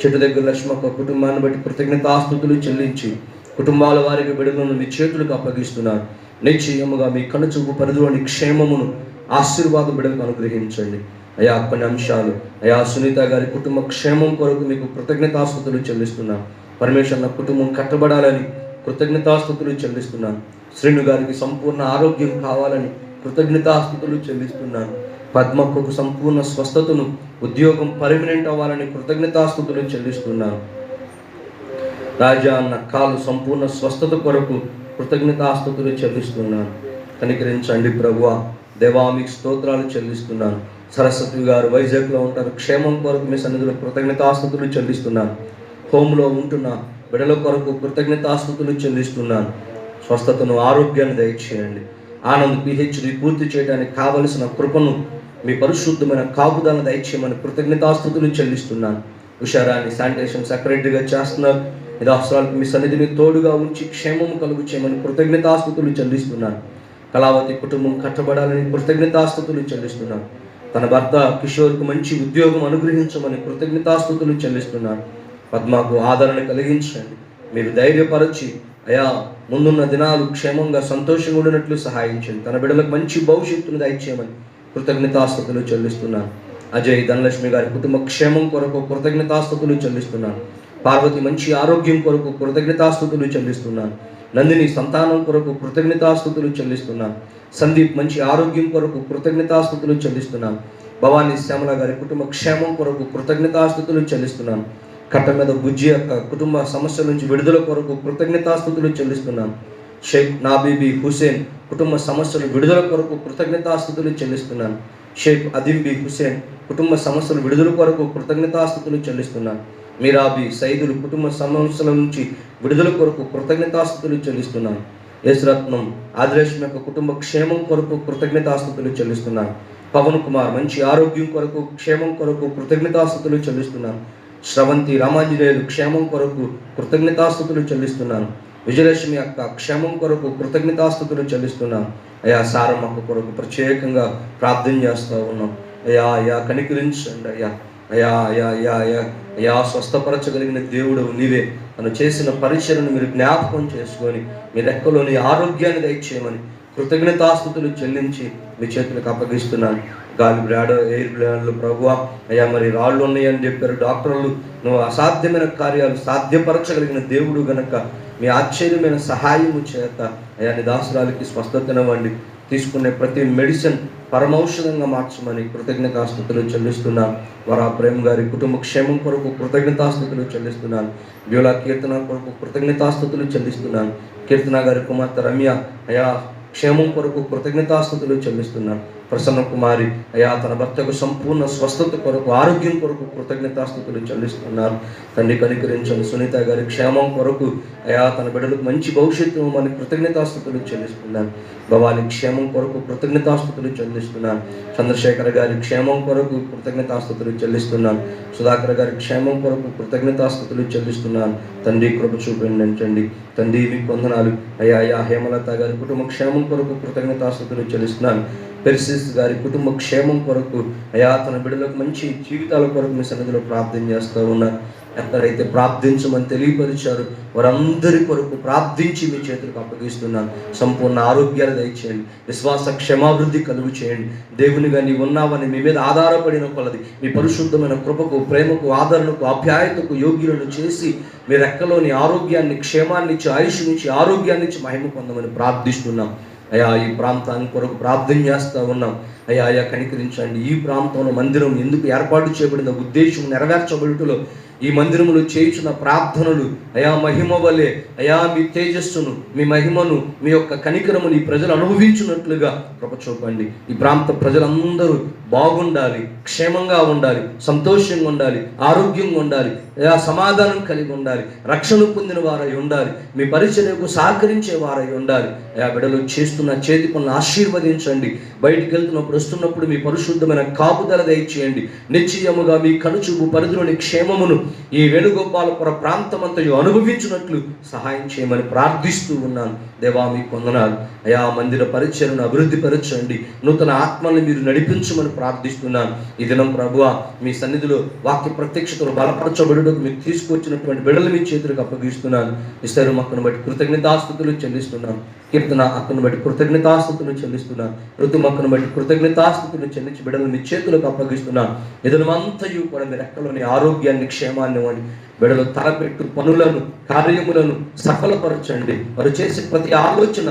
S1: చెట్టు దగ్గర లక్ష్మక్క కుటుంబాన్ని బట్టి కృతజ్ఞతాస్తుతులు చెల్లించి కుటుంబాల వారికి బిడ్డలను మీ చేతులకు అప్పగిస్తున్నాను. నిశ్చయముగా మీ కనుచూపు పరిధిలోని క్షేమమును ఆశీర్వాదం బిడ్డలకు అనుగ్రహించండి అయా. కొన్ని అంశాలు అయా సునీత గారి కుటుంబ క్షేమం కొరకు మీకు కృతజ్ఞతాస్తుతులు చెల్లిస్తున్నాను. పరమేశ్వర కుటుంబం కట్టబడాలని కృతజ్ఞతాస్తుతులు చెల్లిస్తున్నాను. శ్రీను గారికి సంపూర్ణ ఆరోగ్యం కావాలని కృతజ్ఞతాస్తుతులు చెల్లిస్తున్నాను. పద్మక్కకు సంపూర్ణ స్వస్థతను, ఉద్యోగం పర్మనెంట్ అవ్వాలని కృతజ్ఞతాస్తుతులు చెల్లిస్తున్నాను. రాజా అన్న కాలు సంపూర్ణ స్వస్థత కొరకు కృతజ్ఞతాస్తుతులు చెల్లిస్తున్నాను. కనికరించండి ప్రభువా. దేవా మీకు స్తోత్రాలు చెల్లిస్తున్నాను. సరస్వతి గారు వైజాగ్లో ఉంటారు. క్షేమం కొరకు మీ సన్నిధిలో కృతజ్ఞతాస్తుతులు చెల్లిస్తున్నాను. హోంలో ఉంటున్న బిడ్డల కొరకు కృతజ్ఞతాస్తుతులు చెల్లిస్తున్నాను. స్వస్థతను, ఆరోగ్యాన్ని దయచేయండి. ఆనంద్ పిహెచ్డి పూర్తి చేయడానికి కావలసిన కృపను, మీ పరిశుద్ధమైన కాపుదలను దయచేయమని కృతజ్ఞతాస్తుతులు చెల్లిస్తున్నాను. ఉషారాన్ని శానిటేషన్ సెక్రటరీగా చేస్తున్నారు. ఇది అవసరాలకు మీ సన్నిధిని తోడుగా ఉంచి క్షేమము కలుగు చేయమని కృతజ్ఞతాస్తుతులు చెల్లిస్తున్నాను. కళావతి కుటుంబం కట్టబడాలని కృతజ్ఞతాస్తుతులు చెల్లిస్తున్నాను. తన భర్త కిషోర్కు మంచి ఉద్యోగం అనుగ్రహించమని కృతజ్ఞతాస్తుతులు చెల్లిస్తున్నాను. పద్మకు ఆదరణ కలిగించండి. మీరు ధైర్యపరచి అయా ముందున్న దినాలు క్షేమంగా సంతోషంగా ఉండినట్లు సహాయించండి. తన బిడ్డలకు మంచి భవిష్యత్తును దయచేయమని కృతజ్ఞతాస్తుతులు చెల్లిస్తున్నాను. అజయ్ ధనలక్ష్మి గారి కుటుంబ క్షేమం కొరకు కృతజ్ఞతాస్తుతులు చెల్లిస్తున్నాను. పార్వతి మంచి ఆరోగ్యం కొరకు కృతజ్ఞతాస్తుతులు చెల్లిస్తున్నాను. నందిని సంతానం కొరకు కృతజ్ఞతాస్తుతులు చెల్లిస్తున్నాను. సందీప్ మంచి ఆరోగ్యం కొరకు కృతజ్ఞతాస్తుతులు చెల్లిస్తున్నాను. భవానీ శ్యామల గారి కుటుంబ క్షేమం కొరకు కృతజ్ఞతాస్తుతులు చెల్లిస్తున్నాను. కట్ట మీద బుజ్జి యొక్క కుటుంబ సమస్యల నుంచి విడుదల కొరకు కృతజ్ఞతాస్తుతులు చెల్లిస్తున్నాను. షేక్ నాబీబీ హుసేన్ కుటుంబ సమస్యల విడుదల కొరకు కృతజ్ఞతాస్తుతులు చెల్లిస్తున్నాను. షేక్ అదింబి హుసేన్ కుటుంబ సమస్యల విడుదల కొరకు కృతజ్ఞతాస్తుతులు చెల్లిస్తున్నాను. మీరాబి సైదులు కుటుంబ సమస్యల నుంచి విడుదల కొరకు కృతజ్ఞతాస్తుతులు చెల్లిస్తున్నాను. యేసురత్నం ఆదిలక్ష్మి యొక్క కుటుంబ క్షేమం కొరకు కృతజ్ఞతాస్తుతులు చెల్లిస్తున్నాను. పవన్ కుమార్ మంచి ఆరోగ్యం కొరకు క్షేమం కొరకు కృతజ్ఞతాస్తుతులు చెల్లిస్తున్నాను. శ్రవంతి రామాంజనేయులు క్షేమం కొరకు కృతజ్ఞతాస్తుతులు చెల్లిస్తున్నాను. విజయలక్ష్మి యొక్క క్షేమం కొరకు కృతజ్ఞతాస్తుతులు చెల్లిస్తున్నాను. అయా సారమ్మక్క కొరకు ప్రత్యేకంగా ప్రార్థన చేస్తూ ఉన్నాం. అయా కనికరించండి. అయా స్వస్థపరచగలిగిన దేవుడు నీవే. తను చేసిన పరిచయను మీరు జ్ఞాపకం చేసుకొని మీ రెక్కలోని ఆరోగ్యాన్ని దయచేయమని కృతజ్ఞతాస్తుతులు చెల్లించి మీ చేతులకు అప్పగిస్తున్నాను. గాలి బ్లాడర్, ఎయిర్ బ్లాడర్లు ప్రభువా అయ్యా మరి రాళ్ళు ఉన్నాయని చెప్పారు డాక్టర్లు. నువ్వు అసాధ్యమైన కార్యాలు సాధ్యపరచగలిగిన దేవుడు గనక మీ ఆశ్చర్యమైన సహాయము చేత అయా నీ దాసురాలకి స్వస్థతనివ్వండి. తీసుకునే ప్రతి మెడిసిన్ పరమౌషధంగా మార్చమని కృతజ్ఞతాస్తుతులు చెల్లిస్తున్నాను. వరా ప్రేమ్ గారి కుటుంబ క్షేమం కొరకు కృతజ్ఞతాస్తుతులు చెల్లిస్తున్నాను. బ్యూలా కీర్తన కొరకు కృతజ్ఞతాస్తుతులు చెల్లిస్తున్నాను. కీర్తన గారి కుమార్తె రమ్య అయా క్షేమం కొరకు కృతజ్ఞతాస్తుతులు చెల్లిస్తున్నాను. ప్రసన్న కుమారి అయా తన భర్తకు సంపూర్ణ స్వస్థత కొరకు ఆరోగ్యం కొరకు కృతజ్ఞతాస్తుతులు చెల్లిస్తున్నారు. తండ్రి కనికరించండి. సునీత గారి క్షేమం కొరకు అయా తన బిడ్డలకు మంచి భవిష్యత్తు అని కృతజ్ఞతాస్తుతులు చెల్లిస్తున్నాను. భవాని క్షేమం కొరకు కృతజ్ఞతాస్తుతులు చెల్లిస్తున్నాను. చంద్రశేఖర్ గారి క్షేమం కొరకు కృతజ్ఞతాస్తుతులు చెల్లిస్తున్నాను. సుధాకర్ గారి క్షేమం కొరకు కృతజ్ఞతాస్తుతులు చెల్లిస్తున్నాను. తండ్రి కృప చూపించండి. తండ్రి మీకు వందనాలు. అయా హేమలత గారి కుటుంబ క్షేమం కొరకు కృతజ్ఞతాస్తుతులు చెల్లిస్తున్నాను. పెర్సిస్ గారి కుటుంబ క్షేమం కొరకు అయా తన బిడ్డలకు మంచి జీవితాల కొరకు మీ సన్నిధిలో ప్రార్థన చేస్తూ ఉన్నారు. ఎక్కడైతే ప్రార్థించమని తెలియపరిచారు వారందరి కొరకు ప్రార్థించి మీ చేతులకు అప్పగిస్తున్నాను. సంపూర్ణ ఆరోగ్యాలు దయచేయండి, విశ్వాస క్షమాభివృద్ధి కలుగు చేయండి. దేవునిగా నీవు ఉన్నావని మీ మీద ఆధారపడిన కొలది మీ పరిశుద్ధమైన కృపకు, ప్రేమకు, ఆదరణకు, ఆప్యాయతకు యోగ్యులను చేసి మీ రెక్కలోని ఆరోగ్యాన్ని, క్షేమాన్ని ఇచ్చి, ఆయుష్నిచ్చి, ఆరోగ్యాన్ని ఇచ్చి మహిమ పొందమని ప్రార్థిస్తున్నాం. అయా ఈ ప్రాంతానికి కొరకు ప్రార్థన చేస్తూ ఉన్నాం. అయా కనికరించండి. ఈ ప్రాంతంలో మందిరం ఎందుకు ఏర్పాటు చేయబడిన ఉద్దేశం నెరవేర్చబడుటలో ఈ మందిరములు చేయుచున్న ప్రార్థనలు అయా మహిమ వలె అయా మీ తేజస్సును, మీ మహిమను, మీ యొక్క కనికరమును ఈ ప్రజలు అనుభవించున్నట్లుగా కృప చూపండి. ఈ ప్రాంత ప్రజలందరూ బాగుండాలి, క్షేమంగా ఉండాలి, సంతోషంగా ఉండాలి, ఆరోగ్యంగా ఉండాలి, అయా సమాధానం కలిగి ఉండాలి, రక్షణ పొందిన వారై ఉండాలి, మీ పరిచర్యకు సహకరించే వారై ఉండాలి. అయా బిడ్డలు చేస్తున్న చేతి పనులను ఆశీర్వదించండి. బయటికి వెళ్తున్నప్పుడు, వస్తున్నప్పుడు మీ పరిశుద్ధమైన కాపుదల దయచేయండి. నిశ్చయముగా మీ కనుచూపు పరిధిలోని క్షేమమును ఈ వేణుగోపాలపుర ప్రాంతమంతయు అనుభవించినట్లు సహాయం చేయమని ప్రార్థిస్తూ ఉన్నాను. దేవా మీకు వందనాలు. అయా మందిర పరిచర్యను అభివృద్ధి పరచండి. నూతన ఆత్మల్ని మీరు నడిపించమని ప్రార్థిస్తున్నాను. ఈ దినం ప్రభువా మీ సన్నిధిలో వాక్య ప్రత్యక్షతలు బలపరచబడుటకు మీరు తీసుకొచ్చినటువంటి బిడ్డలు మీ చేతులకు అప్పగిస్తున్నాను. ఇస్తారు అక్కను బట్టి కృతజ్ఞతాస్తుతులు చెల్లిస్తున్నాను. కీర్తన అక్కను బట్టి కృతజ్ఞతాస్తుతులు చెల్లిస్తున్నాను. ఋతు మొక్కను బట్టి కృతజ్ఞతాస్తుతులు చెల్లించి బిడ్డలు మీ చేతులకు అప్పగిస్తున్నాను. ఇదనమంతయు కూడా మీ రెక్కలోని ఆరోగ్యాన్ని, క్షేమాన్ని ఇవ్వండి. బిడ్డలు తలపెట్టు పనులను, కార్యములను సఫలపరచండి. వారు చేసే ప్రతి ఆలోచన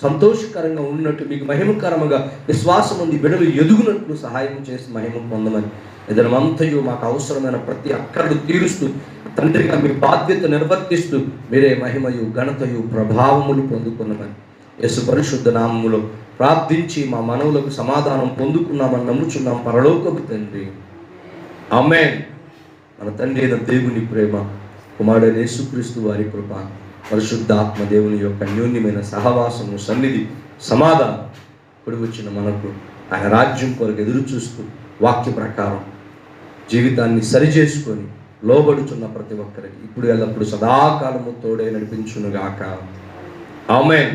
S1: సంతోషకరంగా ఉన్నట్టు, మీకు మహిమకరముగా విశ్వాసం ఉంది బిడ్డలు ఎదుగునట్లు సహాయం చేసి మహిమ పొందమని, ఇదనమంతయు మాకు అవసరమైన ప్రతి అక్కర్లు తీరుస్తూ తండ్రిగా మీ బాధ్యత నిర్వర్తిస్తూ మీరే మహిమయు, ఘనతయు, ప్రభావములు పొందుకున్నామని యేసు పరిశుద్ధ నామములో ప్రార్థించి మా మనవులకు సమాధానం పొందుకున్నామని నమ్ముచున్నాం పరలోకపు తండ్రి. ఆమేన్. మన తండ్రి అయిన దేవుని ప్రేమ, కుమారుడైన యేసుక్రీస్తు వారి కృప, పరిశుద్ధాత్మ దేవుని యొక్క అన్యోన్యమైన సహవాసము, సన్నిధి, సమాధానం ఇప్పుడు వచ్చిన మనకు ఆయన రాజ్యం కొరకు ఎదురు చూస్తూ వాక్య ప్రకారం జీవితాన్ని సరిచేసుకొని లోబడుచున్న ప్రతి ఒక్కరికి ఇప్పుడు ఎల్లప్పుడు సదాకాలము తోడే నడిపించునుగాక. ఆమేన్.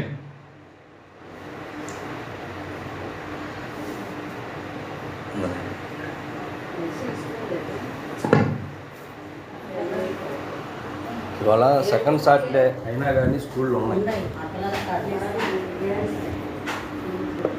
S1: ఇవాళ సెకండ్ సాటర్డే అయినా కానీ స్కూల్లో ఉన్నాయి.